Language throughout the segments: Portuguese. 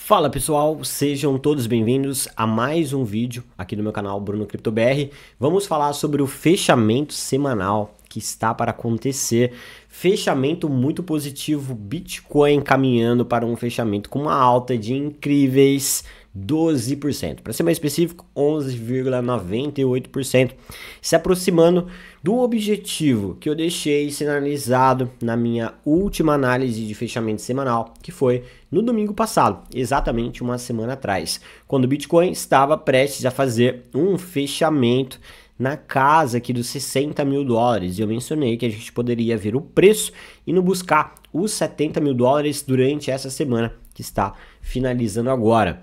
Fala pessoal, sejam todos bem-vindos a mais um vídeo aqui no meu canal Bruno Cripto BR. Vamos falar sobre o fechamento semanal que está para acontecer. Fechamento muito positivo, Bitcoin caminhando para um fechamento com uma alta de incríveis 12%. Para ser mais específico, 11,98%, se aproximando do objetivo que eu deixei sinalizado na minha última análise de fechamento semanal, que foi no domingo passado, exatamente uma semana atrás, quando o Bitcoin estava prestes a fazer um fechamento na casa aqui dos 60 mil dólares. E eu mencionei que a gente poderia ver o preço indo buscar os 70 mil dólares durante essa semana que está finalizando agora.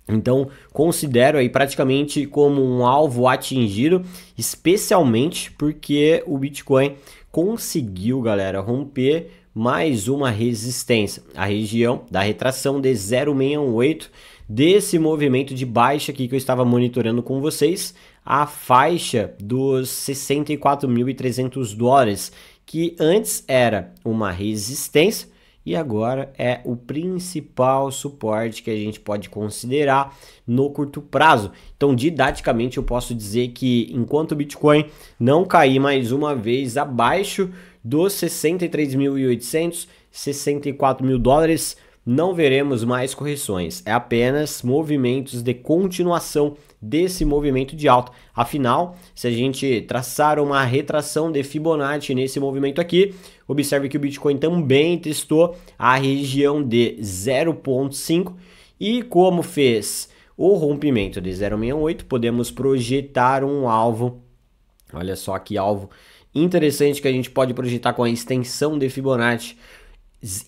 Então, considero aí praticamente como um alvo atingido, especialmente porque o Bitcoin conseguiu, galera, romper mais uma resistência, a região da retração de 0,618 desse movimento de baixa aqui que eu estava monitorando com vocês, a faixa dos 64.300 dólares, que antes era uma resistência, e agora é o principal suporte que a gente pode considerar no curto prazo. Então, didaticamente, eu posso dizer que enquanto o Bitcoin não cair mais uma vez abaixo dos 63.800, 64 mil dólares, não veremos mais correções. É apenas movimentos de continuação desse movimento de alta. Afinal, se a gente traçar uma retração de Fibonacci nesse movimento aqui, observe que o Bitcoin também testou a região de 0,5 e como fez o rompimento de 0,68, podemos projetar um alvo. Olha só que alvo interessante que a gente pode projetar com a extensão de Fibonacci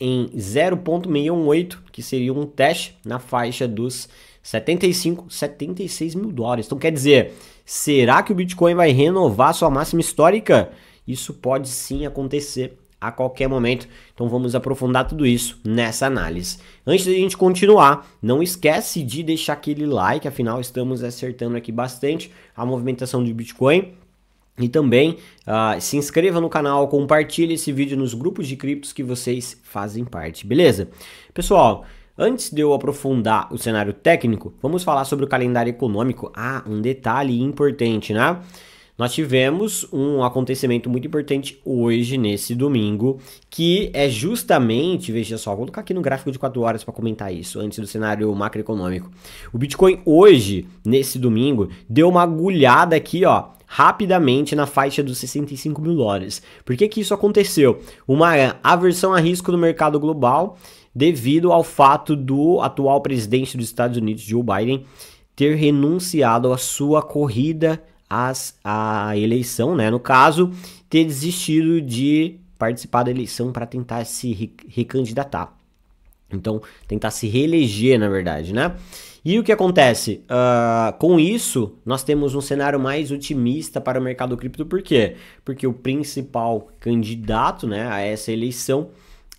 em 0,618, que seria um teste na faixa dos 76 mil dólares. Então quer dizer, será que o Bitcoin vai renovar sua máxima histórica? Isso pode sim acontecer a qualquer momento. Então vamos aprofundar tudo isso nessa análise. Antes da gente continuar, não esquece de deixar aquele like, afinal estamos acertando aqui bastante a movimentação de Bitcoin. E também se inscreva no canal, compartilhe esse vídeo nos grupos de criptos que vocês fazem parte, beleza? Pessoal, antes de eu aprofundar o cenário técnico, vamos falar sobre o calendário econômico. Um detalhe importante, né? Nós tivemos um acontecimento muito importante hoje, nesse domingo, que é justamente, veja só, vou colocar aqui no gráfico de 4 horas para comentar isso, antes do cenário macroeconômico. O Bitcoin hoje, nesse domingo, deu uma agulhada aqui, ó, rapidamente na faixa dos 65 mil dólares. Por que isso aconteceu? Uma aversão a risco no mercado global, devido ao fato do atual presidente dos Estados Unidos, Joe Biden, ter renunciado à sua corrida à eleição, né? No caso, ter desistido de participar da eleição para tentar se recandidatar. Então, tentar se reeleger, na verdade, né? E o que acontece? Com isso, nós temos um cenário mais otimista para o mercado cripto. Por quê? Porque o principal candidato, né, a essa eleição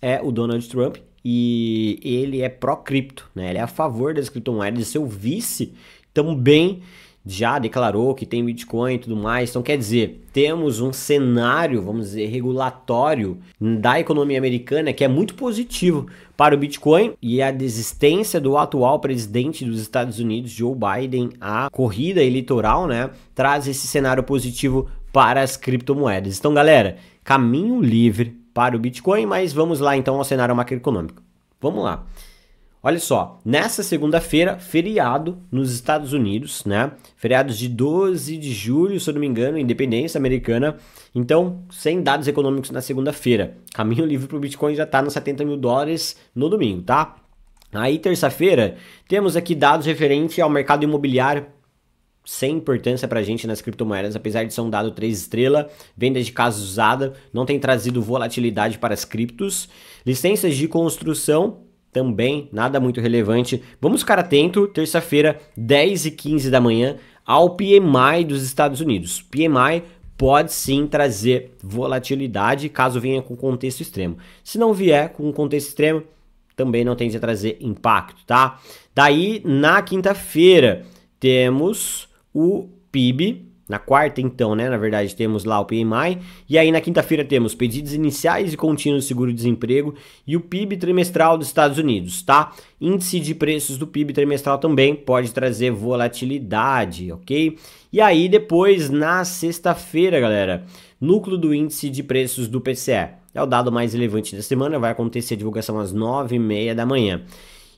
é o Donald Trump. E ele é pró-cripto, né? Ele é a favor das criptomoedas. Seu vice também já declarou que tem Bitcoin e tudo mais. Então, quer dizer, temos um cenário, vamos dizer, regulatório da economia americana que é muito positivo para o Bitcoin, e a desistência do atual presidente dos Estados Unidos, Joe Biden, à corrida eleitoral, né, traz esse cenário positivo para as criptomoedas. Então, galera, caminho livre para o Bitcoin, mas vamos lá então ao cenário macroeconômico. Vamos lá. Olha só, nessa segunda-feira, feriado nos Estados Unidos, né? Feriados de 12 de julho, se eu não me engano, independência americana. Então, sem dados econômicos na segunda-feira. Caminho livre para o Bitcoin já está nos 70 mil dólares no domingo, tá? Aí, terça-feira, temos aqui dados referentes ao mercado imobiliário, sem importância para a gente nas criptomoedas, apesar de ser um dado 3 estrelas, vendas de casa usada, não tem trazido volatilidade para as criptos. Licenças de construção, também nada muito relevante. Vamos ficar atento, terça-feira, 10h15 da manhã, ao PMI dos Estados Unidos. PMI pode sim trazer volatilidade caso venha com contexto extremo. Se não vier com contexto extremo, também não tende a trazer impacto, tá? Daí, na quinta-feira, temos o PIB Na quarta, então, né, na verdade, temos lá o PMI, e aí na quinta-feira temos pedidos iniciais e contínuos de seguro-desemprego e o PIB trimestral dos Estados Unidos, tá? Índice de preços do PIB trimestral também pode trazer volatilidade, ok? E aí depois, na sexta-feira, galera, núcleo do índice de preços do PCE. É o dado mais relevante da semana, vai acontecer a divulgação às 9h30 da manhã.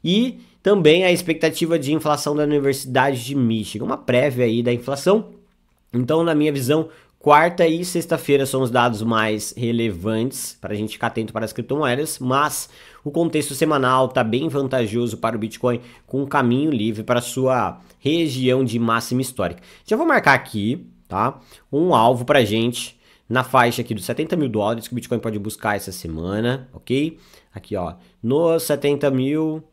E também a expectativa de inflação da Universidade de Michigan, uma prévia aí da inflação. Então, na minha visão, quarta e sexta-feira são os dados mais relevantes para a gente ficar atento para as criptomoedas, mas o contexto semanal está bem vantajoso para o Bitcoin, com um caminho livre para a sua região de máxima histórica. Já vou marcar aqui, tá, um alvo para a gente na faixa aqui dos 70 mil dólares que o Bitcoin pode buscar essa semana, ok? Aqui, ó, nos 70 mil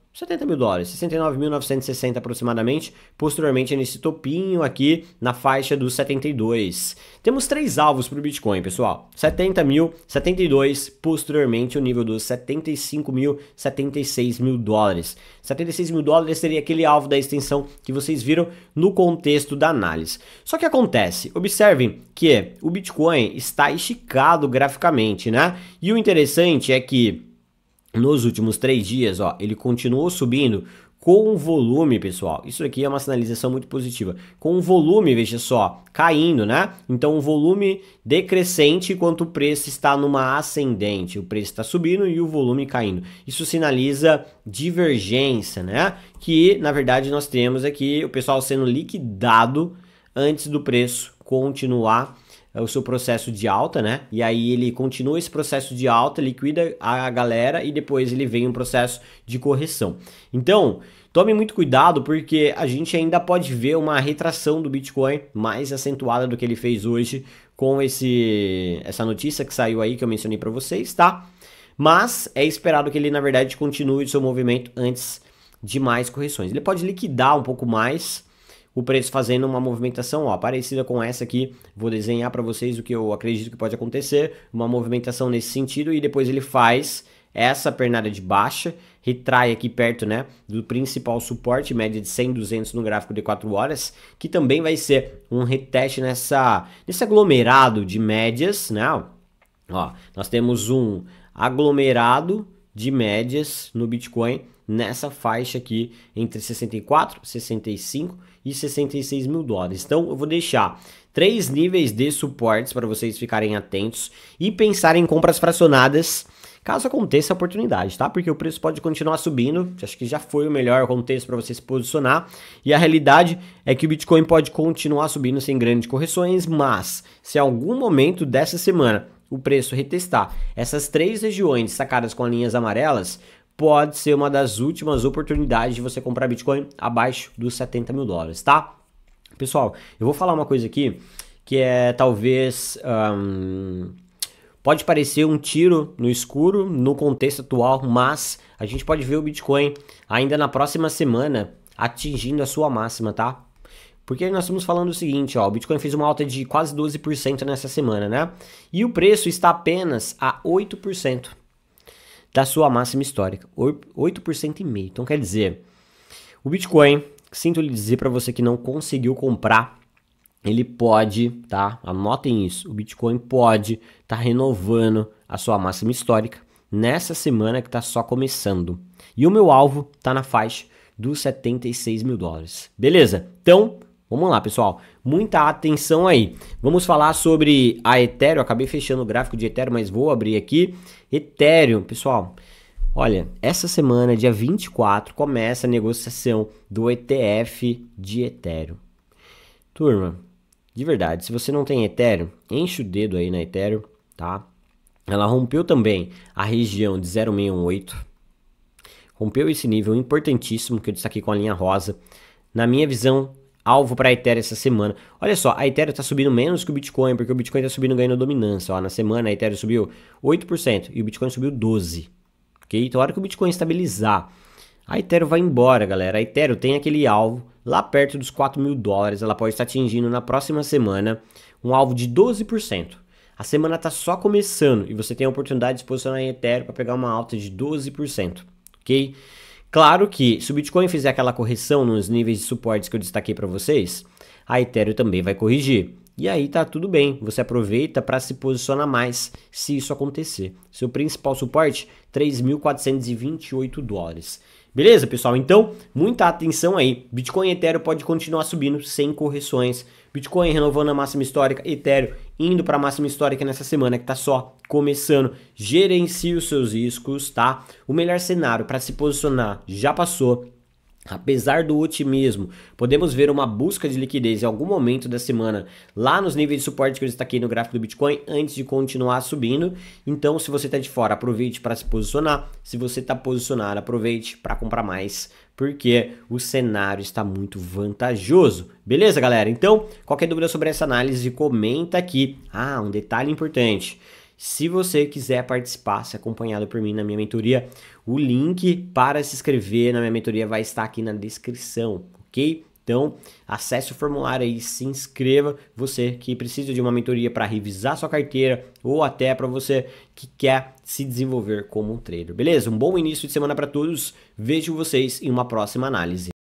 dólares, 69.960 aproximadamente, posteriormente nesse topinho aqui na faixa dos 72. Temos 3 alvos para o Bitcoin, pessoal, 70 mil, 72, posteriormente o nível dos 75 mil, 76 mil dólares. 76 mil dólares seria aquele alvo da extensão que vocês viram no contexto da análise. Só que acontece, observem que o Bitcoin está esticado graficamente, né? E o interessante é que nos últimos 3 dias, ó, ele continuou subindo com o volume, pessoal. Isso aqui é uma sinalização muito positiva. Com o volume, veja só, caindo, né? Então, o volume decrescente enquanto o preço está numa ascendente. O preço está subindo e o volume caindo. Isso sinaliza divergência, né? Que, na verdade, nós temos aqui o pessoal sendo liquidado antes do preço continuar o seu processo de alta, né? E aí ele continua esse processo de alta, liquida a galera e depois ele vem um processo de correção. Então, tome muito cuidado porque a gente ainda pode ver uma retração do Bitcoin mais acentuada do que ele fez hoje com essa notícia que saiu aí que eu mencionei para vocês, tá? Mas é esperado que ele, na verdade, continue o seu movimento antes de mais correções. Ele pode liquidar um pouco mais o preço fazendo uma movimentação, ó, parecida com essa aqui. Vou desenhar para vocês o que eu acredito que pode acontecer, uma movimentação nesse sentido, e depois ele faz essa pernada de baixa, retrai aqui perto, né, do principal suporte, média de 100, 200 no gráfico de 4 horas, que também vai ser um reteste nesse aglomerado de médias, né? Ó, nós temos um aglomerado de médias no Bitcoin nessa faixa aqui entre 64, 65 e 66 mil dólares. Então eu vou deixar 3 níveis de suportes para vocês ficarem atentos e pensarem em compras fracionadas caso aconteça a oportunidade, tá? Porque o preço pode continuar subindo, acho que já foi o melhor contexto para você se posicionar, e a realidade é que o Bitcoin pode continuar subindo sem grandes correções, mas se em algum momento dessa semana o preço retestar essas 3 regiões destacadas com linhas amarelas, pode ser uma das últimas oportunidades de você comprar Bitcoin abaixo dos 70 mil dólares, tá? Pessoal, eu vou falar uma coisa aqui que é talvez pode parecer um tiro no escuro no contexto atual, mas a gente pode ver o Bitcoin ainda na próxima semana atingindo a sua máxima, tá? Porque nós estamos falando o seguinte, ó, o Bitcoin fez uma alta de quase 12% nessa semana, né? E o preço está apenas a 8% da sua máxima histórica, 8% e meio. Então quer dizer, o Bitcoin, sinto lhe dizer para você que não conseguiu comprar, ele pode, tá? Anotem isso, o Bitcoin pode estar renovando a sua máxima histórica nessa semana que está só começando. E o meu alvo está na faixa dos 76 mil dólares. Beleza? Então, vamos lá, pessoal. Muita atenção aí. Vamos falar sobre a Ethereum. Eu acabei fechando o gráfico de Ethereum, mas vou abrir aqui. Ethereum, pessoal. Olha, essa semana, dia 24, começa a negociação do ETF de Ethereum. Turma, de verdade, se você não tem Ethereum, enche o dedo aí na Ethereum, tá? Ela rompeu também a região de 0,618. Rompeu esse nível importantíssimo que eu destaquei com a linha rosa. Na minha visão, alvo para a Ethereum essa semana. Olha só, a Ethereum está subindo menos que o Bitcoin, porque o Bitcoin está subindo ganhando dominância. Ó, na semana a Ethereum subiu 8% e o Bitcoin subiu 12%. Okay? Então, a hora que o Bitcoin estabilizar, a Ethereum vai embora, galera. A Ethereum tem aquele alvo lá perto dos 4 mil dólares. Ela pode estar atingindo na próxima semana um alvo de 12%. A semana está só começando e você tem a oportunidade de se posicionar em Ethereum para pegar uma alta de 12%. Ok? Claro que se o Bitcoin fizer aquela correção nos níveis de suportes que eu destaquei para vocês, a Ethereum também vai corrigir. E aí tá tudo bem, você aproveita para se posicionar mais se isso acontecer. Seu principal suporte, 3.428 dólares. Beleza, pessoal? Então, muita atenção aí. Bitcoin e Ethereum pode continuar subindo sem correções. Bitcoin renovando a máxima histórica, Ethereum indo para a máxima histórica nessa semana que está só começando. Gerencie os seus riscos, tá? O melhor cenário para se posicionar já passou. Apesar do otimismo, podemos ver uma busca de liquidez em algum momento da semana lá nos níveis de suporte que eu destaquei no gráfico do Bitcoin antes de continuar subindo. Então, se você está de fora, aproveite para se posicionar. Se você está posicionado, aproveite para comprar mais, porque o cenário está muito vantajoso. Beleza, galera? Então, qualquer dúvida sobre essa análise, comenta aqui. Ah, um detalhe importante. Se você quiser participar, ser acompanhado por mim na minha mentoria, o link para se inscrever na minha mentoria vai estar aqui na descrição, ok? Então, acesse o formulário aí, se inscreva, você que precisa de uma mentoria para revisar sua carteira ou até para você que quer se desenvolver como um trader, beleza? Um bom início de semana para todos, vejo vocês em uma próxima análise.